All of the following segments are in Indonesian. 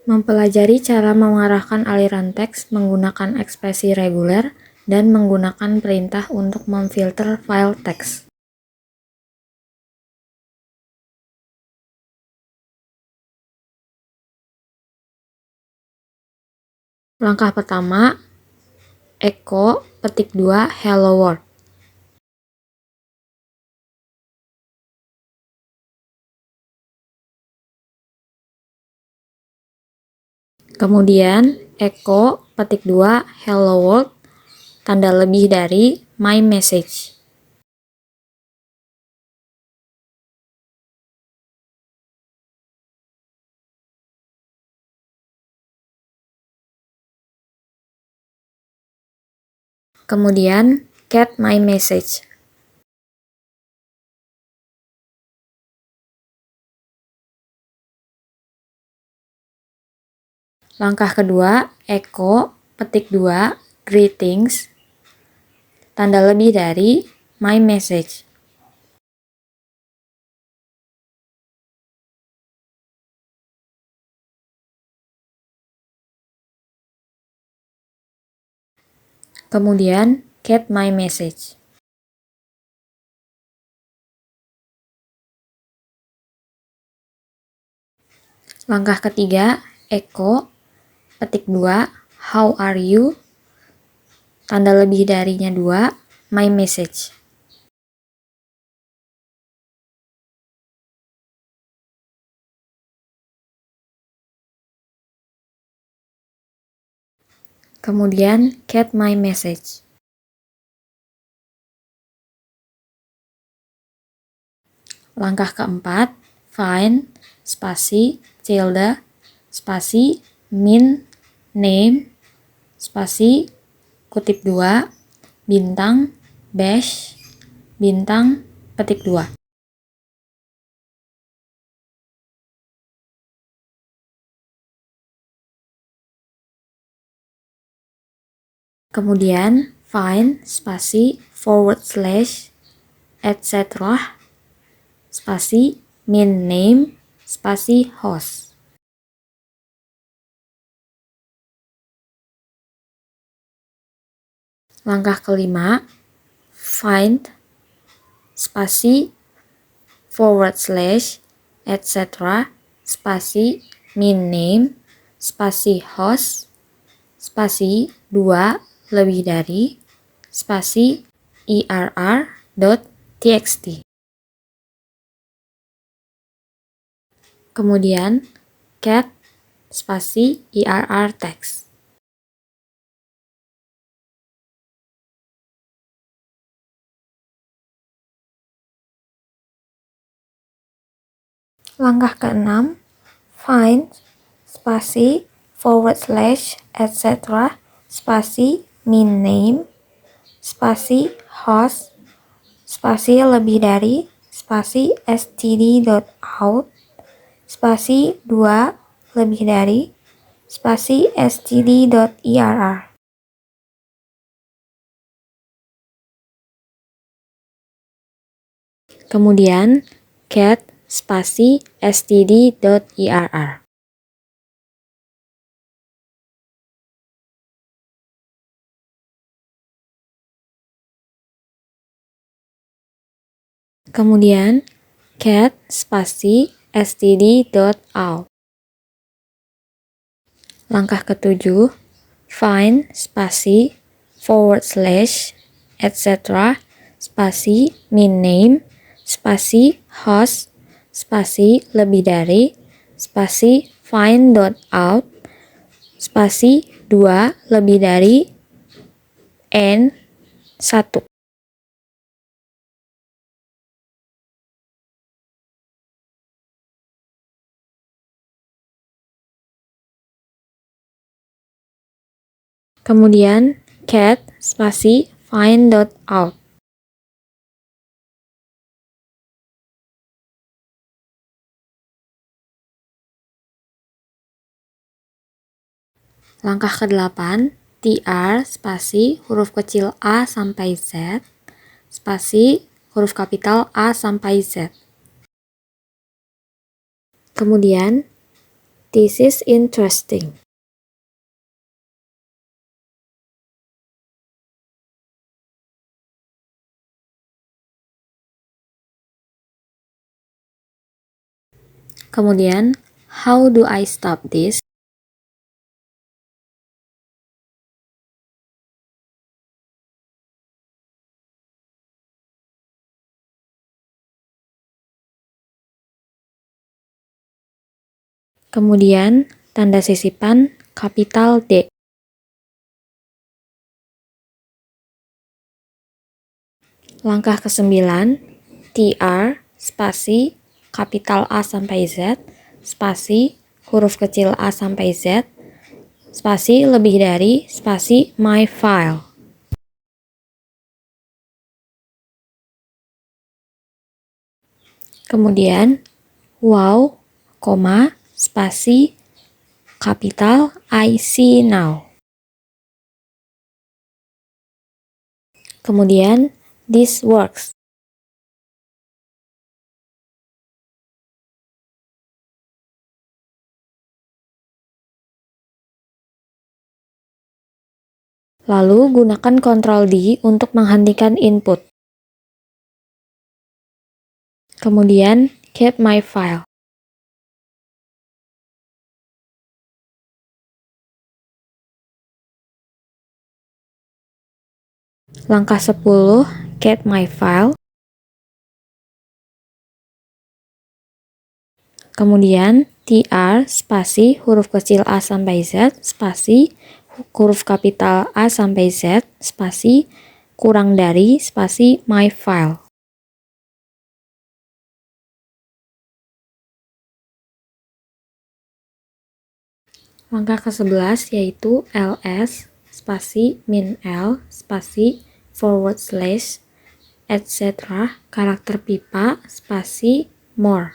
Mempelajari cara mengarahkan aliran teks menggunakan ekspresi reguler dan menggunakan perintah untuk memfilter file teks. Langkah pertama, echo petik 2 hello world. Kemudian echo petik 2 hello world tanda lebih dari my message. Kemudian get my message. Langkah kedua, echo petik 2 greetings tanda lebih dari my message. Kemudian get my message. Langkah ketiga, echo petik 2 how are you tanda lebih darinya 2 my message. Kemudian get my message. Langkah keempat, find spasi tilde spasi min name spasi kutip 2 bintang bash bintang petik 2. Kemudian find spasi forward slash etc spasi min name spasi host. Langkah kelima, find spasi forward slash etc spasi min name spasi host spasi 2 lebih dari spasi err.txt. Kemudian get spasi err text. Langkah keenam, find spasi forward slash etc spasi min name spasi host spasi lebih dari spasi std.out spasi 2 lebih dari spasi std.err. Kemudian get spasi std.err. Kemudian get spasi std.out. Langkah ketujuh, find spasi forward slash etc spasi min name spasi host spasi lebih dari spasi find.out spasi 2 lebih dari n1. Kemudian get spasi find.out. Langkah ke-8, tr spasi huruf kecil A sampai Z spasi huruf kapital A sampai Z. Kemudian This is interesting. Kemudian, how do I stop this? Kemudian, tanda sisipan kapital D. Langkah ke-9, TR, spasi, kapital A sampai Z, spasi, huruf kecil A sampai Z, spasi lebih dari, spasi my file. Kemudian, wow, koma, spasi, kapital I see now. Kemudian, this works. Lalu, gunakan Ctrl D untuk menghentikan input. Kemudian, keep my file. Langkah 10, get my file. Kemudian, tr, spasi, huruf kecil A sampai Z, spasi, huruf kapital A sampai Z, spasi, kurang dari, spasi, my file. Langkah ke-11 yaitu ls, spasi, min l, spasi, /, etc., karakter pipa, spasi, more.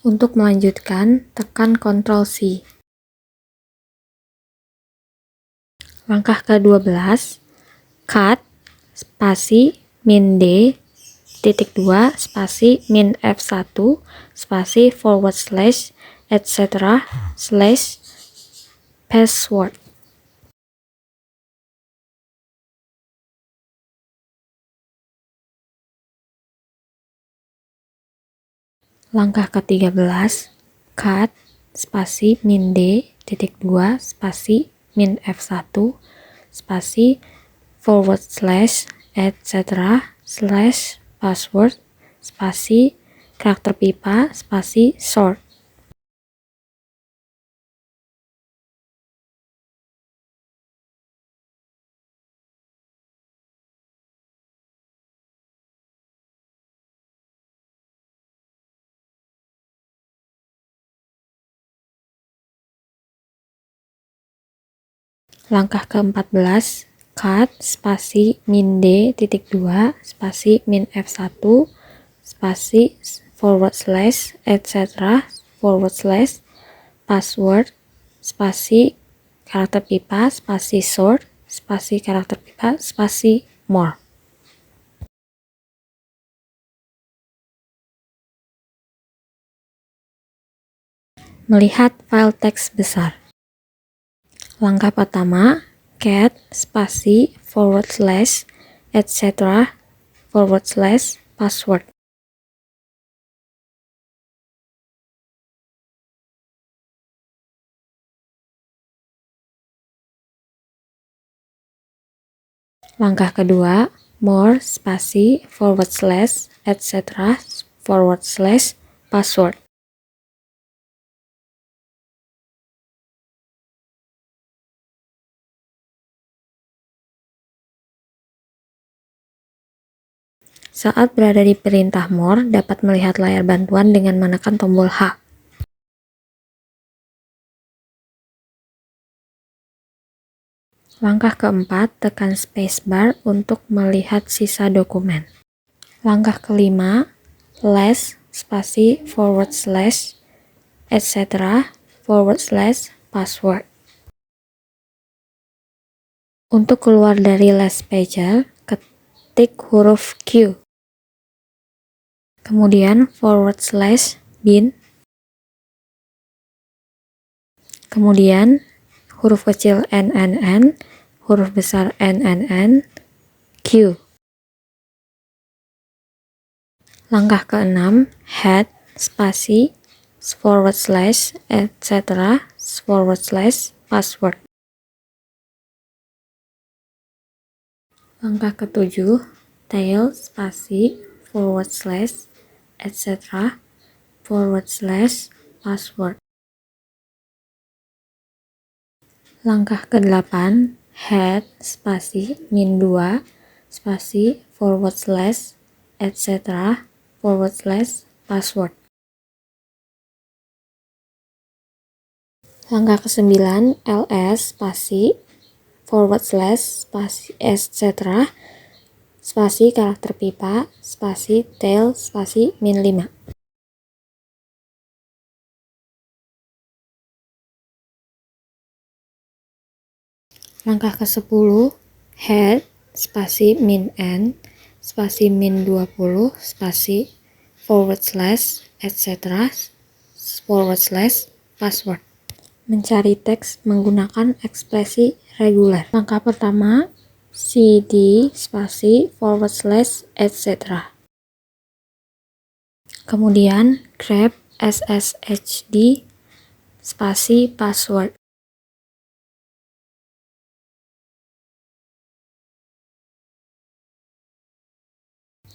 Untuk melanjutkan, tekan Ctrl C. Langkah ke-12, cut, spasi, min D, titik 2, spasi, min F1, spasi, /, etc., password. Langkah ke-13, cut, spasi, min D, titik 2, spasi, min F1, spasi, /, etc., password, spasi, karakter pipa, spasi, sort. Langkah ke-14, cut, spasi, min D, titik 2, spasi, min F1, spasi, /, etc., password, spasi, karakter pipa, spasi, sort, spasi, karakter pipa, spasi, more. Melihat file teks besar. Langkah pertama, cat, spasi, /, etc., password. Langkah kedua, more, spasi, /, etc., password. Saat berada di perintah more, dapat melihat layar bantuan dengan menekan tombol H. Langkah keempat, tekan spacebar untuk melihat sisa dokumen. Langkah kelima, less, spasi, /, etc., password. Untuk keluar dari last pager, ketik huruf Q. Kemudian /bin Kemudian huruf kecil NNN, huruf besar NNN, Q. Langkah ke-6, head, spasi, forward slash, etc., forward slash, password. Langkah ke-7, tail, spasi, forward slash, etc., forward slash, password. Langkah ke-8, head, spasi, -2, spasi, forward slash, etc., forward slash, password. Langkah ke-9, ls, spasi, forward slash, spasi, etc., spasi karakter pipa, spasi tail, spasi -5. Langkah ke-10, head, spasi -n, spasi -20, spasi forward slash, etc., forward slash, password. Mencari teks menggunakan ekspresi reguler. Langkah pertama, cd, spasi forward slash, etc. Kemudian grep sshd, spasi password.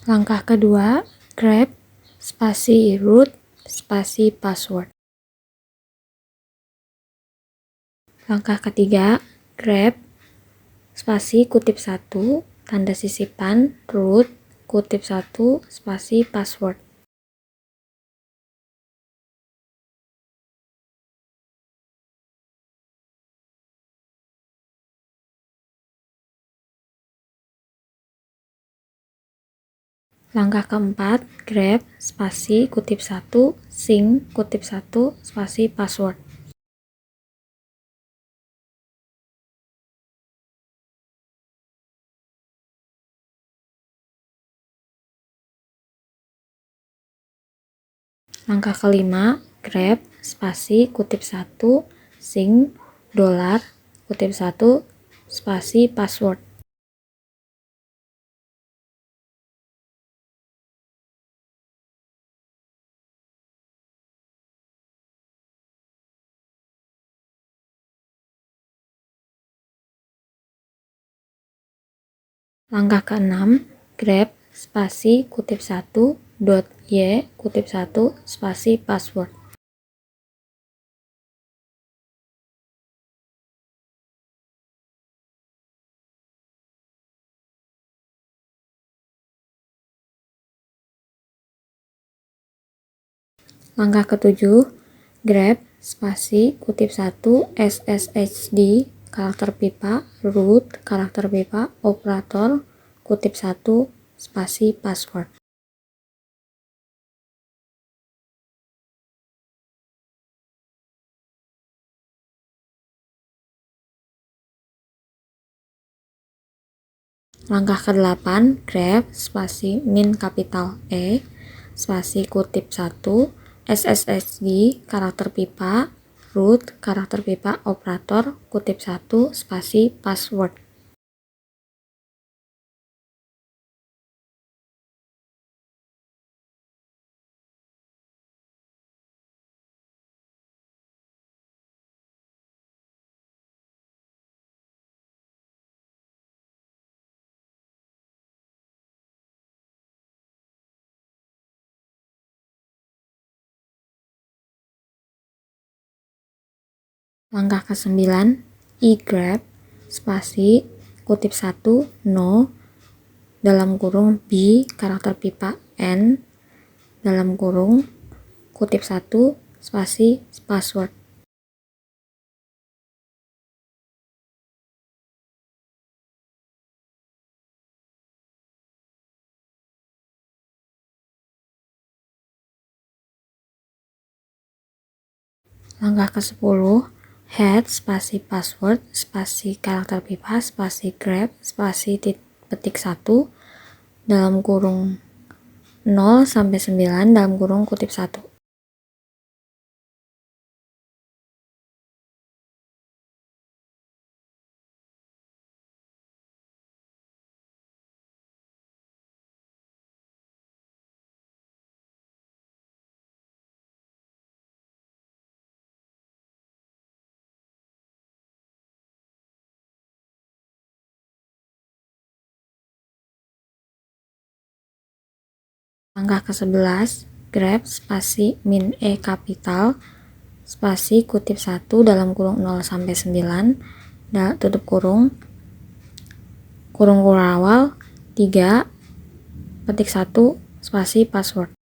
Langkah kedua, grep spasi root, spasi password. Langkah ketiga, grep spasi kutip 1, tanda sisipan, root, kutip 1, spasi password. Langkah keempat, grep spasi kutip 1, sing kutip 1, spasi password. Langkah kelima, grep spasi kutip 1, sing dolar kutip 1, spasi password. Langkah keenam, grep spasi kutip 1, .y kutip 1, spasi password. Langkah ketujuh, grep spasi kutip 1, sshd, karakter pipa, root, karakter pipa, operator, kutip 1, spasi password. Langkah ke-8, grep spasi min kapital E, spasi kutip 1, sshd, karakter pipa, root, karakter pipa, operator, kutip 1, spasi password. Langkah ke-9, egrep spasi kutip 1, no, dalam kurung B, karakter pipa N, dalam kurung, kutip 1, spasi password. Langkah ke-10, head spasi password spasi karakter pipa spasi grep spasi petik 1, dalam kurung 0 sampai 9, dalam kurung kutip 1. Langkah ke-11, grep spasi min E kapital spasi kutip 1 dalam kurung 0 sampai 9 tutup kurung awal 3 petik 1 spasi password.